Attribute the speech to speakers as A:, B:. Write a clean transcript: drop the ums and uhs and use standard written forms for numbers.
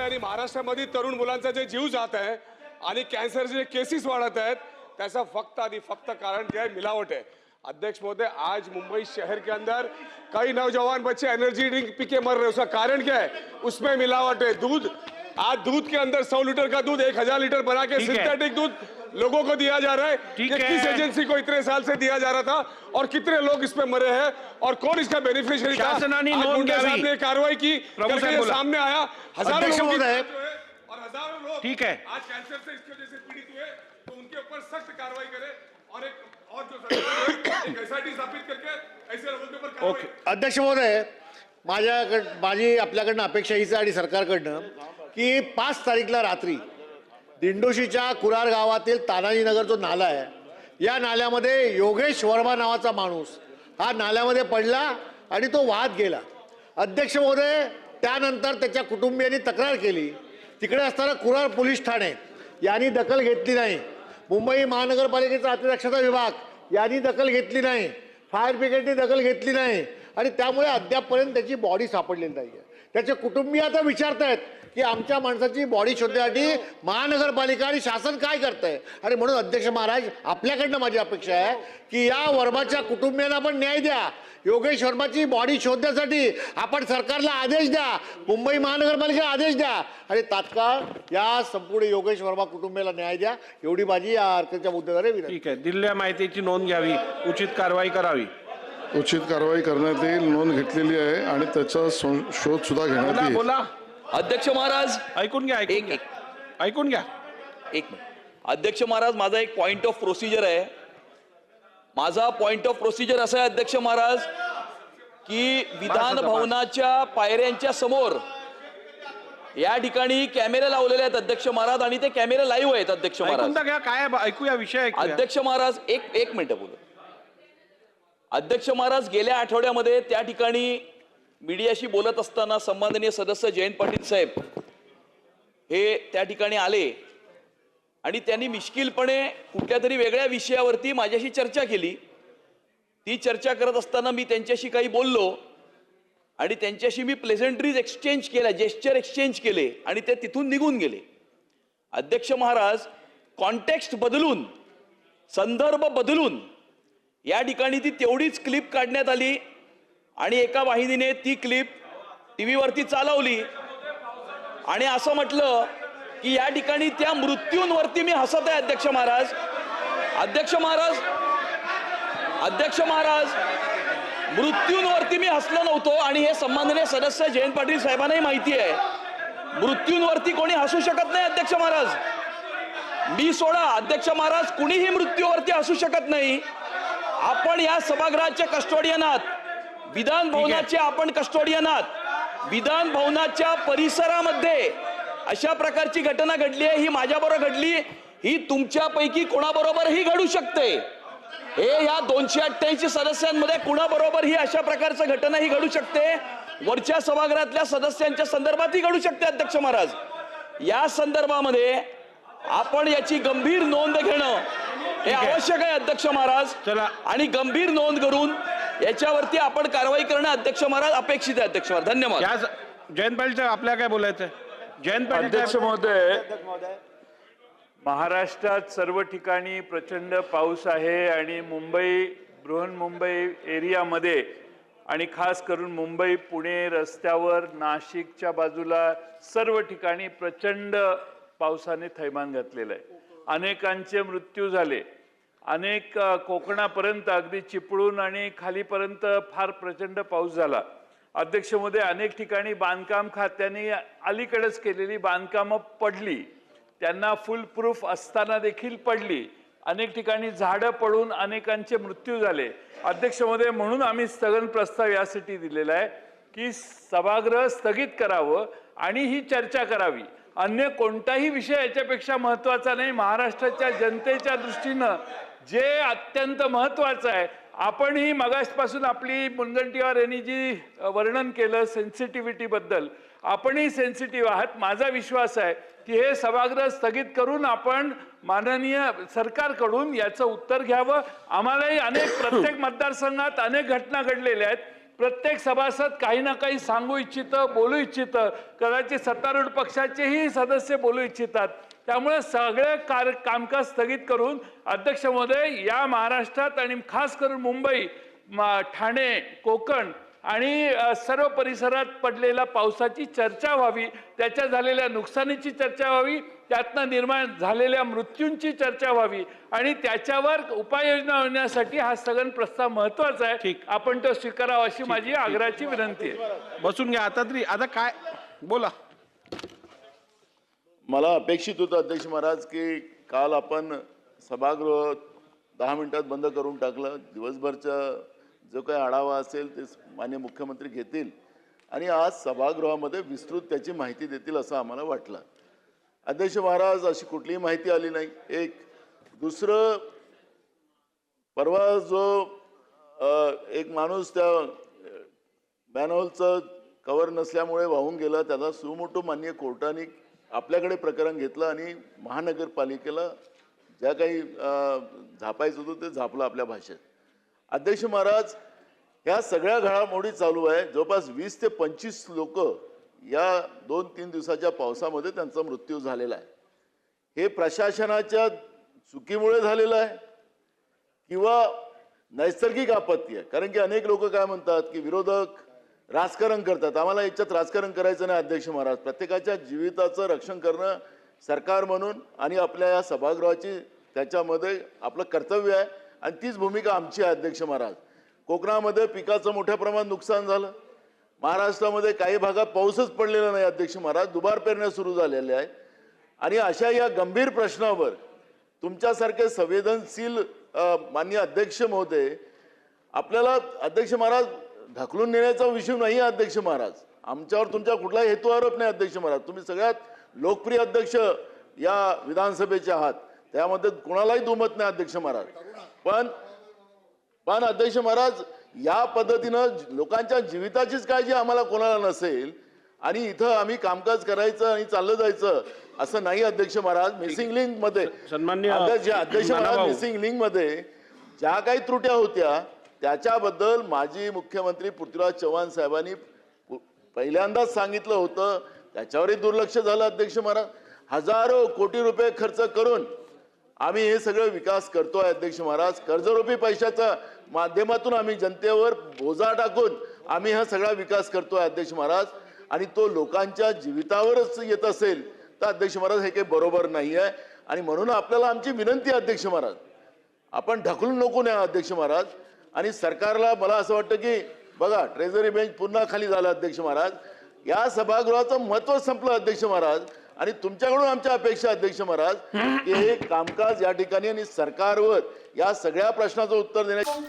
A: आणि महाराष्ट्रामध्ये तरुण मुलांचा जे जीव जात आहे आणि कॅन्सरचे केसेस वाढत आहेत त्याचा फक्त आणि फक्त कारण जे है मिलावट है। अध्यक्ष महोदय, आज मुंबई शहर के अंदर कई नौजवान बच्चे एनर्जी ड्रिंक पी के मर रहे हैं, उसका कारण क्या है? उसमें मिलावट है। दूध, आज दूध के अंदर 100 लीटर का दूध 1000 लीटर बना के सिंथेटिक दूध लोगों को दिया जा रहा है। ये किस एजेंसी को इतने साल से दिया जा रहा था और कितने लोग इसमें मरे हैं और कौन इसका बेनिफिशियरी था? साहब ने कार्रवाई की, सामने आया, हजारों लोग और हजारों लोग
B: ठीक है
A: आज कैंसर से इसकी वजह से पीड़ित हुए, तो उनके ऊपर सख्त कार्रवाई करे और एक जो सरकार एक एसआईटी स्थापित करके ऐसे लोगों के ऊपर कार्रवाई।
C: अध्यक्ष महोदय, माझी आपल्याकडनं अपेक्षा हीच आहे आणि सरकारकडनं की 5 तारीखला रात्री दिंडोशीच्या कुरार गावातील तानाजीनगर जो नाला आहे, या नाल्यामध्ये योगेश वर्मा नावाचा माणूस हा नाल्यामध्ये पडला आणि तो वाहत गेला। अध्यक्ष महोदय, त्यानंतर त्याच्या कुटुंबियांनी तक्रार केली। तिकडे असताना कुरार पोलीस ठाणे यांनी दखल घेतली नाही, मुंबई महानगरपालिकेचा अतिदक्षता विभाग यांनी दखल घेतली नाही, फायर ब्रिगेडने दखल घेतली नाही आणि त्यामुळे अद्यापपर्यंत त्याची बॉडी सापडलेली नाही आहे। त्याचे कुटुंबीय आता विचारतायत की आमच्या माणसाची बॉडी शोधण्यासाठी महानगरपालिका आणि शासन काय करतंय? आणि म्हणून अध्यक्ष महाराज, आपल्याकडनं माझी अपेक्षा आहे की या वर्माच्या कुटुंबियांना पण न्याय द्या। योगेश वर्माची बॉडी शोधण्यासाठी आपण सरकारला आदेश द्या, मुंबई महानगरपालिकेला आदेश द्या आणि तात्काळ या संपूर्ण योगेश वर्मा कुटुंबियाला न्याय द्या, एवढी माझी या अर्जाच्या मुद्द्याद्वारे विनंती।
B: ठीक आहे, दिलेल्या माहितीची नोंद घ्यावी, उचित कारवाई करावी।
D: उचित कारवाई करण्यात येईल, नोंद घेतलेली आहे आणि त्याचा शोध सुद्धा घेण्यात येईल।
B: बोला
E: अध्यक्ष महाराज,
B: ऐकून घ्या, ऐकून घ्या।
E: एक मिनिट अध्यक्ष महाराज, माझा एक पॉइंट ऑफ प्रोसिजर आहे। माझा पॉइंट ऑफ प्रोसिजर असा आहे अध्यक्ष महाराज की विधान भवनाच्या पायऱ्यांच्या समोर या ठिकाणी कॅमेरे लावलेले आहेत अध्यक्ष महाराज आणि ते कॅमेरे लाईव्ह आहेत अध्यक्ष महाराज।
B: काय ऐकूया विषय?
E: अध्यक्ष महाराज, एक मिनिट बोलू। अध्यक्ष महाराज, गेल्या आठवड्यामध्ये त्या ठिकाणी मीडियाशी बोलत असताना सन्माननीय सदस्य जयंत पाटील साहेब हे त्या ठिकाणी आले आणि त्यांनी मिश्किलपणे कुठल्या तरी वेगळ्या विषयावरती माझ्याशी चर्चा केली। ती चर्चा करत असताना मी त्यांच्याशी काही बोललो आणि त्यांच्याशी मी प्लेझेंटरीज एक्सचेंज केल्या, जेस्चर एक्सचेंज केले आणि ते तिथून निघून गेले। अध्यक्ष महाराज, कॉन्टेक्स्ट बदलून, संदर्भ बदलून या ठिकाणी ती तेवढीच क्लिप काढण्यात आली आणि एका वाहिनीने ती क्लिप टीव्हीवरती चालवली आणि असं म्हटलं की या ठिकाणी त्या मृत्यूंवरती मी हसत आहे। अध्यक्ष महाराज, अध्यक्ष महाराज, अध्यक्ष महाराज, मृत्यूंवरती मी हसलो नव्हतो आणि हे सन्माननीय सदस्य जयंत पाटील साहेबांनाही माहिती आहे। मृत्यूंवरती कोणी हसू शकत नाही अध्यक्ष महाराज, मी सोडा अध्यक्ष महाराज, कुणीही मृत्यूवरती हसू शकत नाही। आपण या सभागृहाचे कस्टोडियन आहात, विधान भवनाचे आपण कस्टोडियन आहात। विधान भवनाच्या परिसरामध्ये अशा प्रकारची घटना घडली आहे, ही माझ्याबरोबर घडली, ही तुमच्यापैकी कोणाबरोबरही घडू शकते। हे या 288 सदस्यांमध्ये कुणाबरोबरही अशा प्रकारची घटना ही घडू शकते, वरच्या सभागृहातल्या सदस्यांच्या संदर्भातही घडू शकते। अध्यक्ष महाराज, या संदर्भामध्ये आपण याची गंभीर नोंद घेणं हे आवश्यक आहे अध्यक्ष महाराज। चला, आणि गंभीर नोंद करून याच्यावरती आपण कारवाई करणं अध्यक्ष महाराज अपेक्षित आहे। अध्यक्ष महाराज, धन्यवाद।
B: जयंत पाटील साहेब, आपल्याला काय बोलायचं? जयंत पाटील
F: अध्यक्ष महोदय, महाराष्ट्रात सर्व ठिकाणी प्रचंड पाऊस आहे आणि मुंबई, बृहन्मुंबई एरियामध्ये आणि खास करून मुंबई पुणे रस्त्यावर, नाशिकच्या बाजूला सर्व ठिकाणी प्रचंड पावसाने थैमान घातलेलं आहे। अनेकांचे मृत्यू झाले, अनेक कोकणापर्यंत अगदी चिपळूण आणि खालीपर्यंत फार प्रचंड पाऊस झाला। अध्यक्ष महोदय, अनेक ठिकाणी बांधकाम खात्याने अलीकडेच केलेली बांधकामं पडली, त्यांना फुल प्रूफ असताना देखील पडली। अनेक ठिकाणी झाडं पडून अनेकांचे मृत्यू झाले। अध्यक्ष महोदय, म्हणून आम्ही स्थगन प्रस्ताव यासाठी दिलेला आहे की सभागृह स्थगित करावं आणि ही चर्चा करावी। अन्य कोणताही विषय याच्यापेक्षा महत्त्वाचा नाही। महाराष्ट्राच्या जनतेच्या दृष्टीनं जे अत्यंत महत्त्वाचं आहे, आपणही मगासपासून आपली मुनगंटीवार यांनी जी वर्णन केलं सेन्सिटिव्हिटी बद्दल, आपणही सेन्सिटिव्ह आहात। माझा विश्वास आहे की हे सभागृह स्थगित करून आपण माननीय सरकारकडून याचं उत्तर घ्यावं। आम्हालाही प्रत्येक मतदारसंघात अनेक घटना घडलेल्या आहेत, प्रत्येक सभासद काही ना काही सांगू इच्छितं, बोलू इच्छितं. कदाचित सत्तारूढ पक्षाचेही सदस्य बोलू इच्छितात. त्यामुळे सगळे कामकाज स्थगित करून अध्यक्ष महोदय, या महाराष्ट्रात आणि खास करून मुंबई, ठाणे, कोकण आणि सर्व परिसरात पडलेल्या पावसाची चर्चा व्हावी, त्याच्या झालेल्या नुकसानीची चर्चा व्हावी, त्यातनं निर्माण झालेल्या मृत्यूंची चर्चा व्हावी आणि त्याच्यावर उपाययोजना होण्यासाठी हा स्थगन प्रस्ताव महत्वाचा आहे.
B: ठीक.
F: आपण तो स्वीकारावा अशी माझी आग्रहाची विनंती आहे.
B: बसून घ्या आता काय बोला.
G: मला अपेक्षित होतं अध्यक्ष महाराज की काल आपण सभागृह 10 मिनिटात बंद करून टाकलं. दिवसभरचा जो काही आढावा असेल ते माननीय मुख्यमंत्री घेतील आणि आज सभागृहामध्ये विस्तृत त्याची माहिती देतील असं आम्हाला वाटलं. अध्यक्ष महाराज, अशी कुठलीही माहिती आली नाही. एक दुसरं, परवा जो एक माणूस त्या मॅनहोलचं कव्हर नसल्यामुळे वाहून गेला, त्याला सुमोटो माननीय कोर्टाने आपल्याकडे प्रकरण घेतलं आणि महानगरपालिकेला ज्या काही झापायचं होतं ते झापलं आपल्या भाषेत. अध्यक्ष महाराज, ह्या सगळ्या घडामोडी चालू आहे. जवळपास 20 ते 25 लोक या 2-3 दिवसाच्या पावसामध्ये त्यांचा मृत्यू झालेला आहे. हे प्रशासनाच्या चुकीमुळे झालेलं आहे किंवा नैसर्गिक आपत्ती आहे? कारण की अनेक लोक काय म्हणतात की विरोधक राजकारण करतात. आम्हाला याच्यात राजकारण करायचं नाही अध्यक्ष महाराज. प्रत्येकाच्या जीविताचं रक्षण करणं सरकार म्हणून आणि आपल्या या सभागृहाची त्याच्यामध्ये आपलं कर्तव्य आहे आणि तीच भूमिका आमची आहे अध्यक्ष महाराज. कोकणामध्ये पिकाचं मोठ्या प्रमाणात नुकसान झालं. महाराष्ट्रामध्ये काही भागात पाऊसच पडलेला नाही अध्यक्ष महाराज. दुबार पेरण्या सुरू झालेल्या आहेत आणि अशा या गंभीर प्रश्नावर तुमच्यासारखे संवेदनशील माननीय अध्यक्ष महोदय, आपल्याला अध्यक्ष महाराज ढकलून नेण्याचा विषय नाही आहे अध्यक्ष महाराज. आमच्यावर तुमचा कुठलाही हेतू आरोप नाही अध्यक्ष महाराज. तुम्ही सगळ्यात लोकप्रिय अध्यक्ष या विधानसभेचे आहात, त्यामध्ये कोणालाही दुमत नाही अध्यक्ष महाराज. पण अध्यक्ष महाराज, या पद्धतीनं लोकांच्या जीविताचीच काळजी आम्हाला कोणाला नसेल आणि इथं आम्ही कामकाज करायचं आणि चाललं जायचं असं नाही अध्यक्ष महाराज. मिसिंग लिंक मध्ये
B: सन्माननीय
G: अध्यक्ष महाराज,
B: नानाभाऊ.
G: मिसिंग लिंक मध्ये ज्या काही त्रुट्या होत्या त्याच्याबद्दल माजी मुख्यमंत्री पृथ्वीराज चव्हाण साहेबांनी पहिल्यांदाच सांगितलं होतं. त्याच्यावरही दुर्लक्ष झालं अध्यक्ष महाराज. हजारो कोटी रुपये खर्च करून आम्ही हे सगळं विकास करतोय अध्यक्ष महाराज. कर्जरूपी पैशाच्या माध्यमातून आम्ही जनतेवर बोजा टाकून आम्ही हा सगळा विकास करतोय अध्यक्ष महाराज आणि तो लोकांच्या जीवितावरच येत असेल तर अध्यक्ष महाराज हे काही बरोबर नाही आहे. आणि म्हणून आपल्याला आमची विनंती आहे अध्यक्ष महाराज, आपण ढकलून नको नये अध्यक्ष महाराज. आणि सरकारला मला असं वाटतं की बघा, ट्रेझरी बेंच पुन्हा खाली झाला अध्यक्ष महाराज. या सभागृहाचं महत्व संपलं अध्यक्ष महाराज आणि तुमच्याकडून आमच्या अपेक्षा अध्यक्ष महाराज की हे कामकाज या ठिकाणी आणि सरकारवर या सगळ्या प्रश्नाचं उत्तर देण्याची